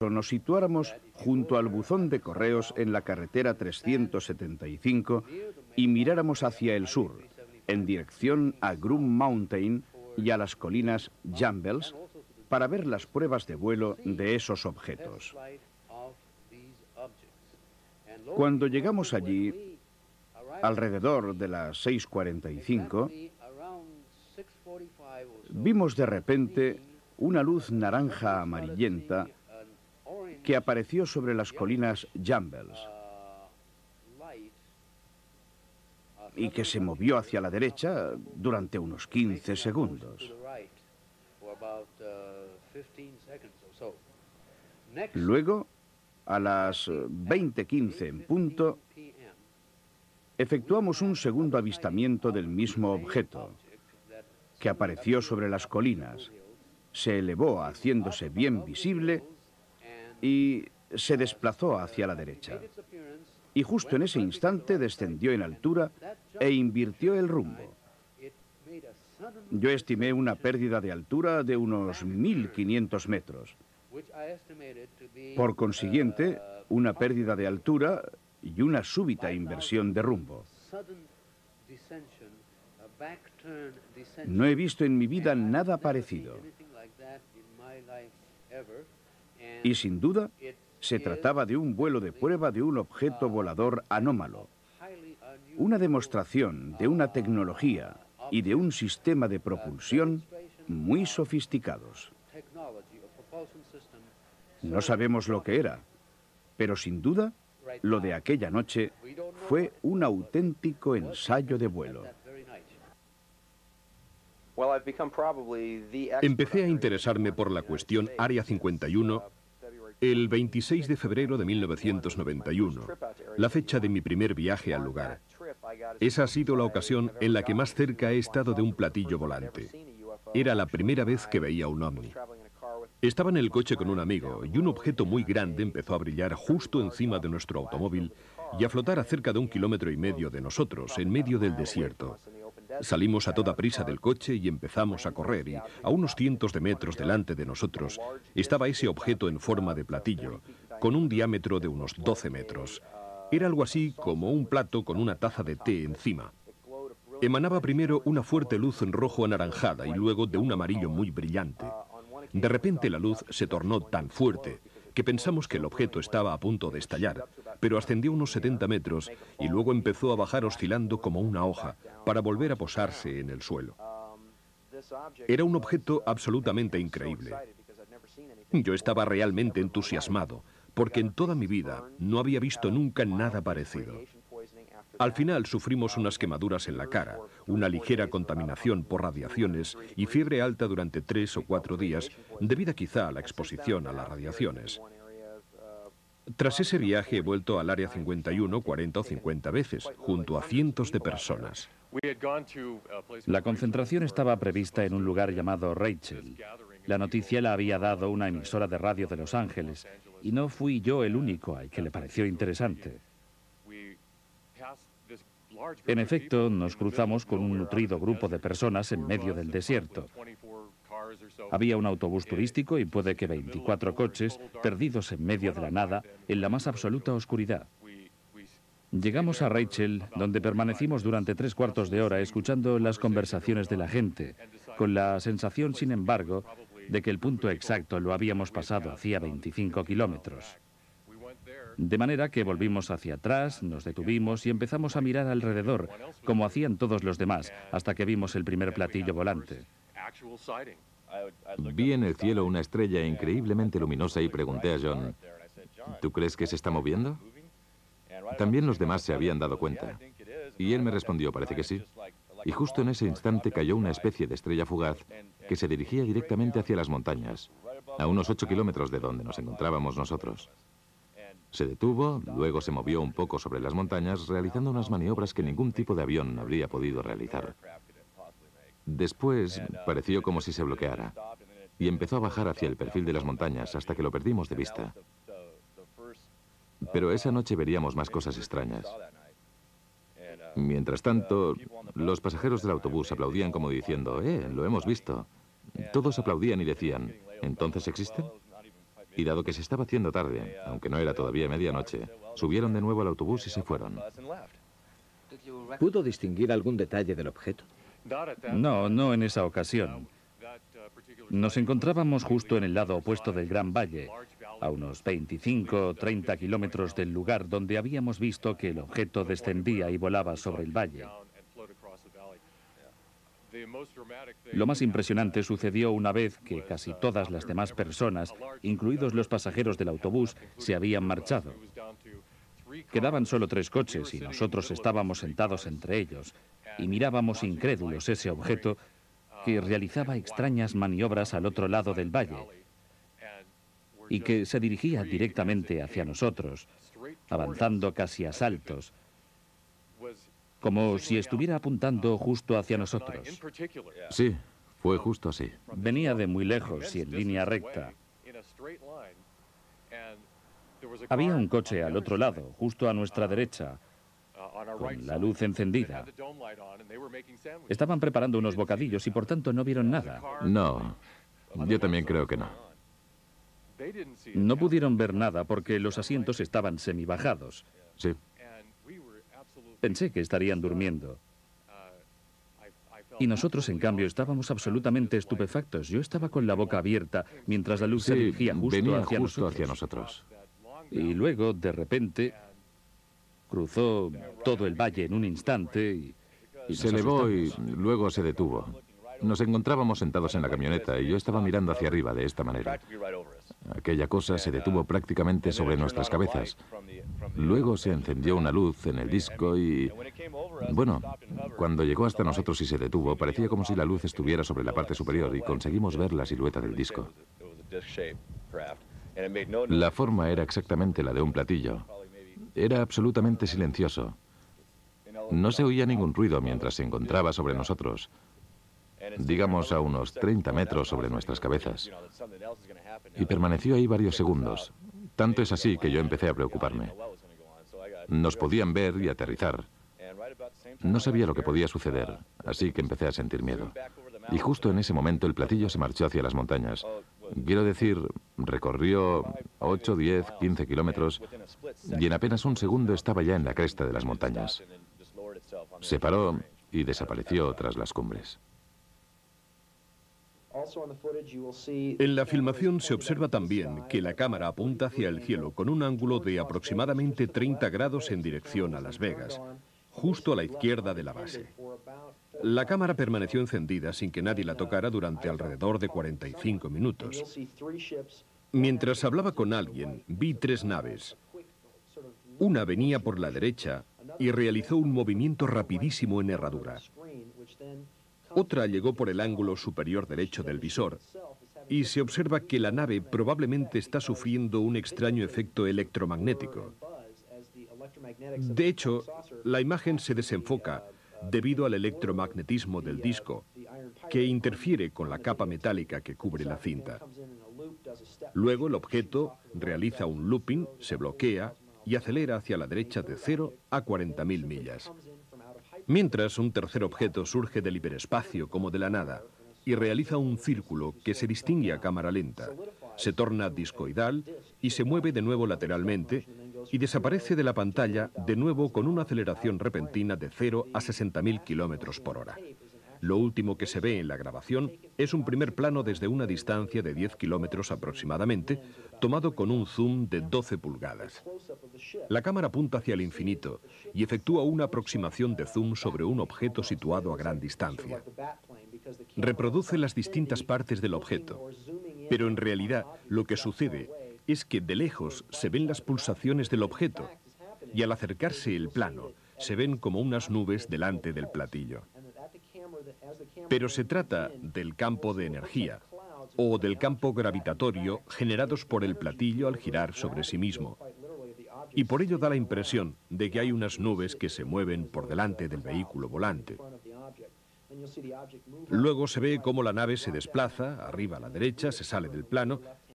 nos situáramos junto al buzón de correos en la carretera 375 y miráramos hacia el sur, en dirección a Groom Mountain y a las colinas Jumbles, para ver las pruebas de vuelo de esos objetos. Cuando llegamos allí, alrededor de las 6:45, vimos de repente una luz naranja amarillenta que apareció sobre las colinas Jumbles y que se movió hacia la derecha durante unos 15 segundos. Luego, a las 20:15 en punto, efectuamos un segundo avistamiento del mismo objeto, que apareció sobre las colinas, se elevó haciéndose bien visible y se desplazó hacia la derecha. Y justo en ese instante descendió en altura e invirtió el rumbo. Yo estimé una pérdida de altura de unos 1.500 metros. Por consiguiente, una pérdida de altura y una súbita inversión de rumbo. No he visto en mi vida nada parecido. Y sin duda, se trataba de un vuelo de prueba de un objeto volador anómalo. Una demostración de una tecnología y de un sistema de propulsión muy sofisticados. No sabemos lo que era, pero sin duda, lo de aquella noche fue un auténtico ensayo de vuelo. Empecé a interesarme por la cuestión Área 51 el 26 de febrero de 1991, la fecha de mi primer viaje al lugar. Esa ha sido la ocasión en la que más cerca he estado de un platillo volante. Era la primera vez que veía un ovni. Estaba en el coche con un amigo y un objeto muy grande empezó a brillar justo encima de nuestro automóvil y a flotar a cerca de 1,5 kilómetros de nosotros, en medio del desierto. Salimos a toda prisa del coche y empezamos a correr y a unos cientos de metros delante de nosotros estaba ese objeto en forma de platillo, con un diámetro de unos 12 metros. Era algo así como un plato con una taza de té encima. Emanaba primero una fuerte luz rojo anaranjada y luego de un amarillo muy brillante. De repente la luz se tornó tan fuerte que pensamos que el objeto estaba a punto de estallar, pero ascendió unos 70 metros y luego empezó a bajar oscilando como una hoja para volver a posarse en el suelo. Era un objeto absolutamente increíble. Yo estaba realmente entusiasmado, porque en toda mi vida no había visto nunca nada parecido. Al final sufrimos unas quemaduras en la cara, una ligera contaminación por radiaciones y fiebre alta durante 3 o 4 días, debida quizá a la exposición a las radiaciones. Tras ese viaje he vuelto al Área 51 40 o 50 veces, junto a cientos de personas. La concentración estaba prevista en un lugar llamado Rachel. La noticia la había dado una emisora de radio de Los Ángeles, y no fui yo el único al que le pareció interesante. En efecto, nos cruzamos con un nutrido grupo de personas en medio del desierto. Había un autobús turístico y puede que 24 coches perdidos en medio de la nada, en la más absoluta oscuridad. Llegamos a Rachel, donde permanecimos durante 3/4 de hora escuchando las conversaciones de la gente, con la sensación, sin embargo, de que el punto exacto lo habíamos pasado hacía 25 kilómetros. De manera que volvimos hacia atrás, nos detuvimos y empezamos a mirar alrededor, como hacían todos los demás, hasta que vimos el primer platillo volante. Vi en el cielo una estrella increíblemente luminosa y pregunté a John, ¿tú crees que se está moviendo? También los demás se habían dado cuenta. Y él me respondió, parece que sí. Y justo en ese instante cayó una especie de estrella fugaz que se dirigía directamente hacia las montañas, a unos 8 kilómetros de donde nos encontrábamos nosotros. Se detuvo, luego se movió un poco sobre las montañas, realizando unas maniobras que ningún tipo de avión habría podido realizar. Después pareció como si se bloqueara y empezó a bajar hacia el perfil de las montañas hasta que lo perdimos de vista. Pero esa noche veríamos más cosas extrañas. Mientras tanto, los pasajeros del autobús aplaudían como diciendo, lo hemos visto. Todos aplaudían y decían, ¿entonces existen? Y dado que se estaba haciendo tarde, aunque no era todavía medianoche, subieron de nuevo al autobús y se fueron. ¿Pudo distinguir algún detalle del objeto? No, no en esa ocasión. Nos encontrábamos justo en el lado opuesto del Gran Valle, a unos 25 o 30 kilómetros del lugar donde habíamos visto que el objeto descendía y volaba sobre el valle. Lo más impresionante sucedió una vez que casi todas las demás personas, incluidos los pasajeros del autobús, se habían marchado. Quedaban solo 3 coches y nosotros estábamos sentados entre ellos y mirábamos incrédulos ese objeto que realizaba extrañas maniobras al otro lado del valle y que se dirigía directamente hacia nosotros, avanzando casi a saltos, como si estuviera apuntando justo hacia nosotros. Sí, fue justo así. Venía de muy lejos y en línea recta. Había un coche al otro lado, justo a nuestra derecha, con la luz encendida. Estaban preparando unos bocadillos y por tanto no vieron nada. No, yo también creo que no. No pudieron ver nada porque los asientos estaban semibajados. Sí. Pensé que estarían durmiendo. Y nosotros, en cambio, estábamos absolutamente estupefactos. Yo estaba con la boca abierta mientras la luz se dirigía venía justo justo hacia hacia nosotros. nosotros. Y luego, de repente, cruzó todo el valle en un instante y Se nos elevó y asustamos. luego se detuvo. Nos encontrábamos sentados en la camioneta y yo estaba mirando hacia arriba de esta manera. Aquella cosa se detuvo prácticamente sobre nuestras cabezas. Luego se encendió una luz en el disco y... Bueno, cuando llegó hasta nosotros y se detuvo, parecía como si la luz estuviera sobre la parte superior y conseguimos ver la silueta del disco. La forma era exactamente la de un platillo. Era absolutamente silencioso. No se oía ningún ruido mientras se encontraba sobre nosotros, digamos a unos 30 metros sobre nuestras cabezas. Y permaneció ahí varios segundos. Tanto es así que yo empecé a preocuparme. Nos podían ver y aterrizar. No sabía lo que podía suceder, así que empecé a sentir miedo. Y justo en ese momento el platillo se marchó hacia las montañas. Quiero decir, recorrió 8, 10, 15 kilómetros y en apenas un segundo estaba ya en la cresta de las montañas. Se paró y desapareció tras las cumbres. En la filmación se observa también que la cámara apunta hacia el cielo con un ángulo de aproximadamente 30 grados en dirección a Las Vegas, justo a la izquierda de la base. La cámara permaneció encendida sin que nadie la tocara durante alrededor de 45 minutos. Mientras hablaba con alguien, vi 3 naves. Una venía por la derecha y realizó un movimiento rapidísimo en herradura. Otra llegó por el ángulo superior derecho del visor y se observa que la nave probablemente está sufriendo un extraño efecto electromagnético. De hecho, la imagen se desenfoca debido al electromagnetismo del disco, que interfiere con la capa metálica que cubre la cinta. Luego el objeto realiza un looping, se bloquea y acelera hacia la derecha de 0 a 40.000 millas. Mientras, un tercer objeto surge del hiperespacio como de la nada y realiza un círculo que se distingue a cámara lenta, se torna discoidal y se mueve de nuevo lateralmente y desaparece de la pantalla de nuevo con una aceleración repentina de 0 a 60.000 kilómetros por hora. Lo último que se ve en la grabación es un primer plano desde una distancia de 10 kilómetros aproximadamente, tomado con un zoom de 12 pulgadas. La cámara apunta hacia el infinito y efectúa una aproximación de zoom sobre un objeto situado a gran distancia. Reproduce las distintas partes del objeto, pero en realidad lo que sucede es que de lejos se ven las pulsaciones del objeto y al acercarse el plano se ven como unas nubes delante del platillo. Pero se trata del campo de energía o del campo gravitatorio generados por el platillo al girar sobre sí mismo. Y por ello da la impresión de que hay unas nubes que se mueven por delante del vehículo volante. Luego se ve cómo la nave se desplaza, arriba a la derecha, se sale del plano